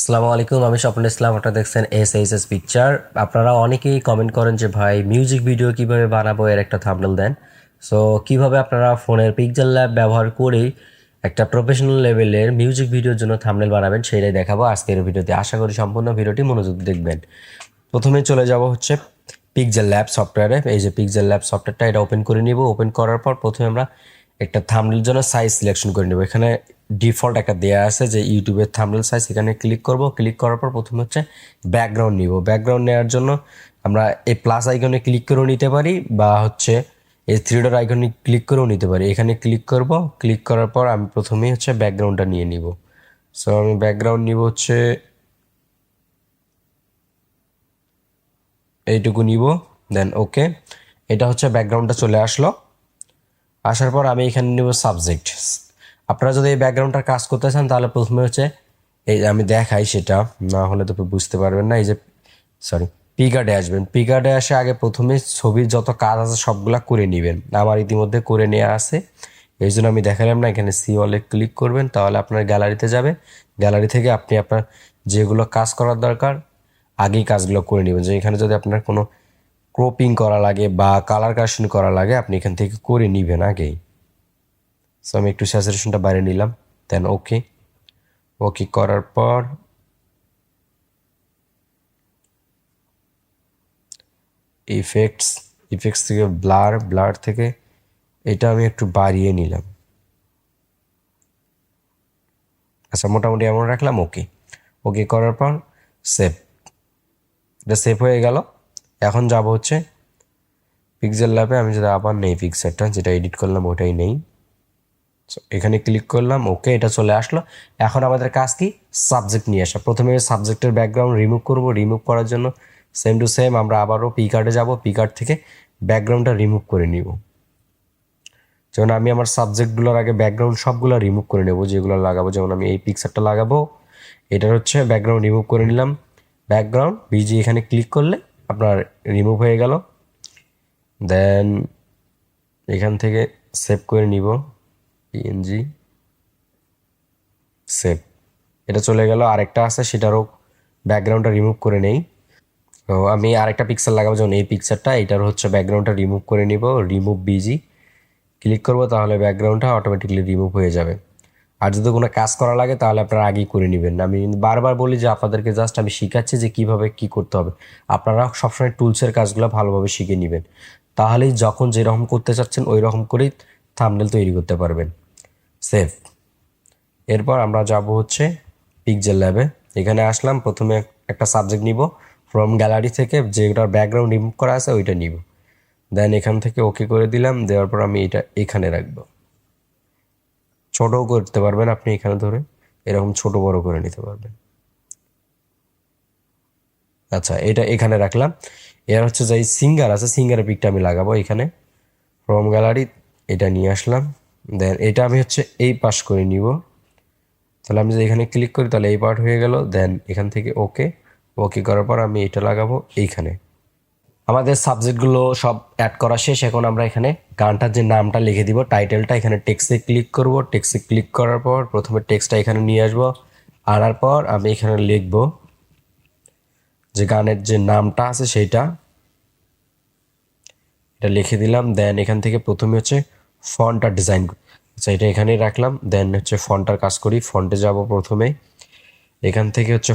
আসসালামু আলাইকুম, আমি স্বপ্ন ইসলাম। আপনারা দেখছেন এস পিকচার। আপনারা অনেকেই কমেন্ট করেন যে ভাই মিউজিক ভিডিও কিভাবে বানাবো, এর একটা থাম্বনেল দেন। সো কিভাবে আপনারা ফোনের পিক্সেল ল্যাব ব্যবহার করেই একটা প্রফেশনাল লেভেলের মিউজিক ভিডিওর জন্য থাম্বনেল বানাবেন সেটাই দেখাবো আজকের ভিডিওতে। আশা করি সম্পূর্ণ ভিডিওটি মনোযোগ দেখবেন। প্রথমে চলে যাব হচ্ছে পিক্সেল ল্যাব সফটওয়্যারে। এই যে পিক্সেল ল্যাব সফটওয়্যারটা, এটা ওপেন করে নিব। ওপেন করার পর প্রথমে আমরা একটা থাম্বনেলের জন্য সাইজ সিলেকশন করে নেব। এখানে ডিফল্ট একটা দেয়া আছে যে ইউটিউবের থাম্বনেল সাইজ, এখানে ক্লিক করব। ক্লিক করার পর প্রথমে হচ্ছে ব্যাকগ্রাউন্ড নিব। ব্যাকগ্রাউন্ড নেওয়ার জন্য আমরা এই প্লাস আইকনে ক্লিক করেও নিতে পারি, বা হচ্ছে এই থ্রি ডট আইকনে ক্লিক করেও নিতে পারি। এখানে ক্লিক করব। ক্লিক করার পর আমি প্রথমেই হচ্ছে ব্যাকগ্রাউন্ডটা নিয়ে নিব। সো আমি ব্যাকগ্রাউন্ড নিব হচ্ছে এইটুকু নিব, দেন ওকে। এটা হচ্ছে ব্যাকগ্রাউন্ডটা চলে আসলো। আসার পর আমি এখানে নিব সাবজেক্ট। আপনারা যদি এই ব্যাকগ্রাউন্ডটার কাজ করতে চান তাহলে প্রথমে হচ্ছে এই আমি দেখাই, সেটা না হলে তো বুঝতে পারবেন না। এই যে সরি, পিকার্ডে আসবেন। পিকার্ডে আসে আগে প্রথমে ছবির যত কাজ আছে সবগুলা করে নেবেন। আমার ইতিমধ্যে করে নেওয়া আছে, এই জন্য আমি দেখালাম না। এখানে সি অলে ক্লিক করবেন, তাহলে আপনার গ্যালারিতে যাবে। গ্যালারি থেকে আপনি আপনার যেগুলো কাজ করার দরকার আগেই কাজগুলো করে নেবেন। যে এখানে যদি আপনার কোনো ক্রপিং করা লাগে বা কালার কারেকশন করা লাগে আপনি এখান থেকে করে নিবেন আগেই। সো আমি একটু স্যাচুরেশনটা বাইরে নিলাম, দেন ওকে। ওকে করার পর ইফেক্টস, ইফেক্টস থেকে ব্লার, ব্লার থেকে এটা আমি একটু বাড়িয়ে নিলাম। আচ্ছা, মোটামুটি এমন রাখলাম। ওকে। ওকে করার পর সেভ, এটা সেভ হয়ে গেল। এখন যাব হচ্ছে পিক্সেল ল্যাবে। আমি যদি আবার নেই পিকচারটা, যেটা এডিট করলাম ওটাই নেই। এখানে ক্লিক করলাম, ওকে, এটা চলে আসলো। এখন আমাদের কাজ কি, সাবজেক্ট নিয়ে আসা। প্রথমে সাবজেক্টের ব্যাকগ্রাউন্ড রিমুভ করব। রিমুভ করার জন্য সেম টু সেম আমরা আবারও পিকার্ডে যাব। পিকার্ড থেকে ব্যাকগ্রাউন্ডটা রিমুভ করে নিব। যেমন আমি আমার সাবজেক্টগুলোর আগে ব্যাকগ্রাউন্ড সবগুলো রিমুভ করে নেব যেগুলো লাগাবো। যেমন আমি এই পিকচারটা লাগাবো, এটার হচ্ছে ব্যাকগ্রাউন্ড রিমুভ করে নিলাম। ব্যাকগ্রাউন্ড বিজি এখানে ক্লিক করলে আপনার রিমুভ হয়ে গেল। দেন এখান থেকে সেভ করে নিব, পিএনজি সেভ। এটা চলে গেল। আরেকটা আছে, সেটারও ব্যাকগ্রাউন্ডটা রিমুভ করে নেই। তো আমি আরেকটা পিক্সেল লাগাবো, যেমন এই পিকচারটা, এটার হচ্ছে ব্যাকগ্রাউন্ডটা রিমুভ করে নিব। রিমুভ বিজি ক্লিক করব, তাহলে ব্যাকগ্রাউন্ডটা অটোমেটিকলি রিমুভ হয়ে যাবে। আর যদি কোনো কাজ করা লাগে তাহলে আপনারা আগেই করে নেবেন। আমি বারবার বলি যে আপনাদেরকে জাস্ট আমি শিখাচ্ছি যে কিভাবে কি করতে হবে। আপনারা সবসময় টুলসের কাজগুলো ভালোভাবে শিখে নেবেন, তাহলেই যখন যেরকম করতে চাচ্ছেন ওই রকম করেই থাম্বনেল তৈরি করতে পারবেন। সেভ। এরপর আমরা যাব হচ্ছে পিক্সেল ল্যাবে। এখানে আসলাম, প্রথমে একটা সাবজেক্ট নিব। ফ্রম গ্যালারি থেকে যেটার ব্যাকগ্রাউন্ড রিমুভ করা আছে ওইটা নিব। দেন এখান থেকে ওকে করে দিলাম। দেওয়ার পর আমি এটা এখানে রাখবো। ছোটও করতে পারবেন আপনি, এখানে ধরে এরকম ছোট বড় করে নিতে পারবেন। আচ্ছা, এটা এখানে রাখলাম। এর হচ্ছে যে সিঙ্গার আছে, সিঙ্গারের পিকটা আমি লাগাবো এখানে। ফ্রম গ্যালারি এটা নিয়ে আসলাম। দেন এটা আমি হচ্ছে এই পাশ করে নিব। তাহলে আমি যদি এখানে ক্লিক করি তাহলে এই পার্ট হয়ে গেল। দেন এখান থেকে ওকে। ওকে করার পর আমি এটা লাগাবো এইখানে। আমাদের সাবজেক্টগুলো সব অ্যাড করা শেষ। এখন আমরা এখানে গানটার যে নামটা লিখে দিব, টাইটেলটা। এখানে টেক্সটে ক্লিক করব। টেক্সটে ক্লিক করার পর প্রথমে টেক্সটটা এখানে নিয়ে আসবো। আনার পর আমি এখানে লিখব যে গানের যে নামটা আছে সেইটা, এটা লিখে দিলাম। দেন এখান থেকে প্রথমে হচ্ছে ফন্টটা ডিজাইন, আচ্ছা এটা এখানেই রাখলাম। দেন হচ্ছে ফন্টটার কাজ করি। ফন্টে যাব প্রথমে। এখান থেকে হচ্ছে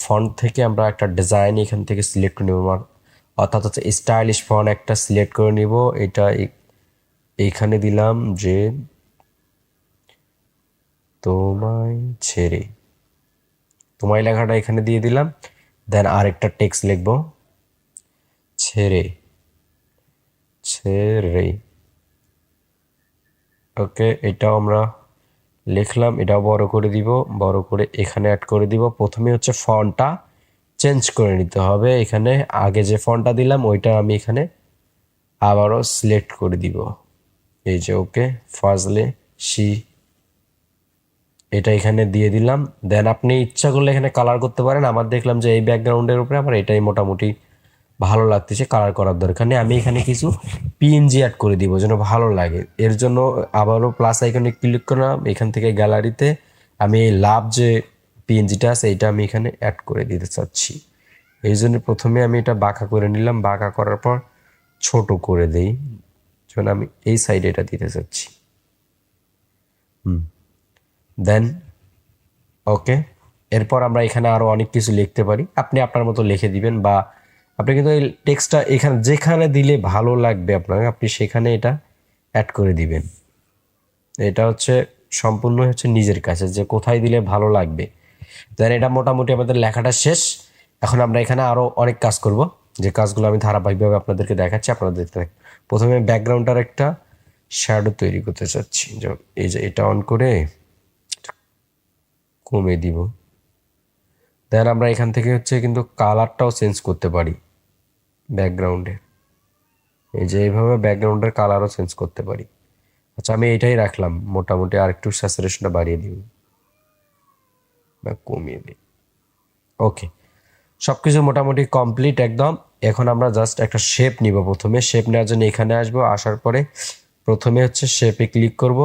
ফন্ট থেকে আমরা একটা ডিজাইন এখান থেকে সিলেক্ট করে নেব, অর্থাৎ হচ্ছে স্টাইলিশ ফন্ট একটা সিলেক্ট করে নিব। এটা এইখানে দিলাম যে তোমায় ছেড়ে, তোমায় লেখাটা এখানে দিয়ে দিলাম। দেন আরেকটা টেক্সট লিখব, ছেড়ে, ছেড়ে। ওকে, এটাও আমরা লিখলাম। এটাও বড় করে দিব, বড় করে এখানে অ্যাড করে দিব। প্রথমে হচ্ছে ফন্টটা চেঞ্জ করে নিতে হবে। এখানে আগে যে ফন্টটা দিলাম ওইটা আমি এখানে আবারও সিলেক্ট করে দিব। এই যে ওকে, ফাজলে সি, এটা এখানে দিয়ে দিলাম। দেন আপনি ইচ্ছা করলে এখানে কালার করতে পারেন। আমার দেখলাম যে এই ব্যাকগ্রাউন্ডের উপরে আমার এটাই মোটামুটি ভালো লাগতেছে, কালার করার দরকার নেই। আমি এখানে কিছু পিএনজি অ্যাড করে দিব যেন ভালো লাগে। এর জন্য আবারও প্লাস আইকনে ক্লিক করলাম। এখান থেকে গ্যালারিতে আমি এই লাভ যে পিএনজিটা আছে এটা আমি এখানে অ্যাড করে দিতে চাচ্ছি। এই জন্য প্রথমে আমি এটা বাঁকা করে নিলাম, বাঁকা করার পর ছোট করে দেই, যেমন আমি এই সাইডে এটা দিতে চাচ্ছি। দেন ওকে। এরপর আমরা এখানে আরও অনেক কিছু লিখতে পারি, আপনি আপনার মতো লিখে দিবেন, বা আপনি কিন্তু এই টেক্সটটা এখানে যেখানে দিলে ভালো লাগবে আপনার, আপনি সেখানে এটা অ্যাড করে দিবেন। এটা হচ্ছে সম্পূর্ণ হচ্ছে নিজের কাছে যে কোথায় দিলে ভালো লাগবে। দেন এটা মোটামুটি আমাদের লেখাটা শেষ। এখন আমরা এখানে আরও অনেক কাজ করব, যে কাজগুলো আমি ধারাবাহিকভাবে আপনাদেরকে দেখাচ্ছি, আপনাদের দেখতে থাকুন। প্রথমে ব্যাকগ্রাউন্ডটার একটা শ্যাডো তৈরি করতে চাচ্ছি, এই যে এটা অন করে কমে দিব। দেন আমরা এখান থেকে হচ্ছে কিন্তু কালারটাও চেঞ্জ করতে পারি ব্যাকগ্রাউন্ডে, এই যে এইভাবে ব্যাকগ্রাউন্ডের কালারও চেঞ্জ করতে পারি। আচ্ছা আমি এটাই রাখলাম, মোটামুটি আর একটু স্যাচুরেশনটা বাড়িয়ে দিব বা কমিয়ে দিই। ওকে, সব কিছু মোটামুটি কমপ্লিট একদম। এখন আমরা জাস্ট একটা শেপ নিব। প্রথমে শেপ নেওয়ার জন্য এখানে আসবো, আসার পরে প্রথমে হচ্ছে শেপে ক্লিক করব।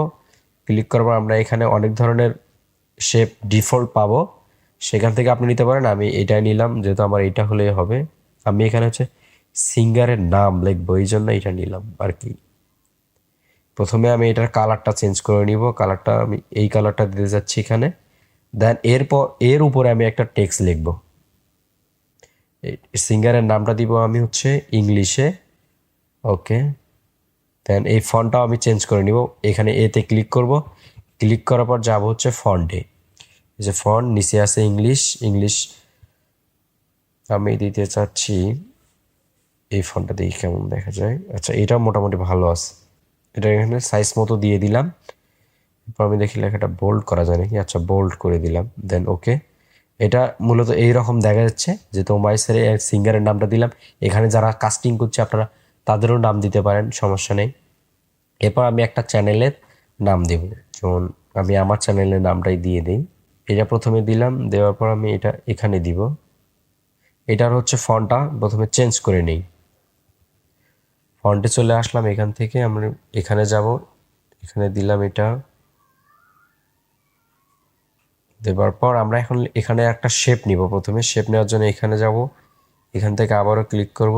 ক্লিক করার পর আমরা এখানে অনেক ধরনের শেপ ডিফল্ট পাবো, সেখান থেকে আপনি নিতে পারেন। আমি এটাই নিলাম, যেহেতু আমার এটা হলেই হবে। আমি এখানে হচ্ছে সিঙ্গারের নাম লিখবো, এই জন্য এটা নিলাম আর কি। প্রথমে আমি এটার কালারটা চেঞ্জ করে নিব, কালারটা আমি এই কালারটা দিতে যাচ্ছি এখানে। দেন এরপর এর উপরে আমি একটা টেক্সট লিখবো, সিঙ্গারের নামটা দিব আমি হচ্ছে ইংলিশে। ওকে, দেন এই ফন্টটাও আমি চেঞ্জ করে নিব, এখানে এতে ক্লিক করব। ক্লিক করার পর যাব হচ্ছে ফন্টে, এই যে ফন্ট নিচে আছে ইংলিশ। ইংলিশ আমি দিতে চাচ্ছি এই ফন্টটা, দেখি কেমন দেখা যায়। আচ্ছা এটাও মোটামুটি ভালো আছে, এটা এখানে সাইজ মতো দিয়ে দিলাম। এরপর আমি দেখি লেখাটা বোল্ড করা যায় নাকি, আচ্ছা বোল্ড করে দিলাম। দেন ওকে, এটা মূলত এই রকম দেখা যাচ্ছে, যে তোমার সিঙ্গারের নামটা দিলাম। এখানে যারা কাস্টিং করছে আপনারা তাদেরও নাম দিতে পারেন, সমস্যা নেই। এরপর আমি একটা চ্যানেলের নাম দেব, যেমন আমি আমার চ্যানেলের নামটাই দিয়ে দিই। এটা প্রথমে দিলাম, দেওয়ার পর আমি এটা এখানে দিব। এটার হচ্ছে ফন্টটা প্রথমে চেঞ্জ করে নেই। ফন্টে চলে আসলাম, এখান থেকে আমরা এখানে যাব, এখানে দিলাম এটা। দেওয়ার পর আমরা এখন এখানে একটা শেপ নিব। প্রথমে শেপ নেওয়ার জন্য এখানে যাব, এখান থেকে আবারও ক্লিক করব।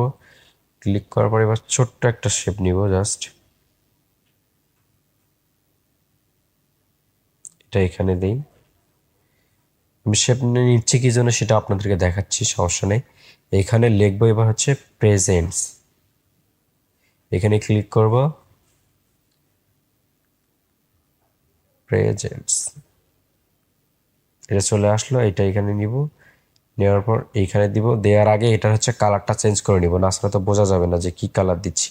ক্লিক করার পর এবার ছোট্ট একটা শেপ নিব, জাস্ট এটা এখানে দিই। আমি শেপ নিচ্ছি কি জন্য সেটা আপনাদেরকে দেখাচ্ছি, সমস্যা নেই। এখানে লিখবো এবার হচ্ছে প্রেজেন্টস, এখানে ক্লিক করব, প্রেজেন্টস এটা চলে আসলো। এটা এখানে নিব, নেওয়ার পর এইখানে দিব। দেওয়ার আগে এটা হচ্ছে কালারটা চেঞ্জ করে নিব, না আসলে তো বোঝা যাবে না যে কি কালার দিচ্ছি।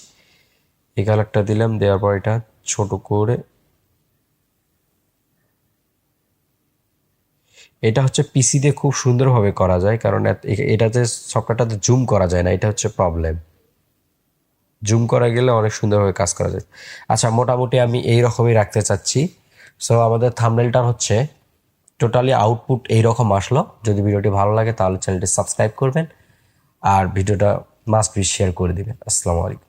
এই কালারটা দিলাম, দেওয়ার পর এটা ছোট করে, এটা হচ্ছে পিসি দিয়ে খুব সুন্দরভাবে করা যায়, কারণ এটাতে সফটওয়্যারটাতে জুম করা যায় না, এটা হচ্ছে প্রবলেম। জুম করা গেলে অনেক সুন্দরভাবে কাজ করা যায়। আচ্ছা মোটামুটি আমি এই রকমই রাখতে চাচ্ছি। সো আমাদের থাম্বনেলটার হচ্ছে টোটালি আউটপুট এইরকম আসলো। যদি ভিডিওটি ভালো লাগে তাহলে চ্যানেলটি সাবস্ক্রাইব করবেন, আর ভিডিওটা মাস্ট বি শেয়ার করে দিবেন। আসসালামু আলাইকুম।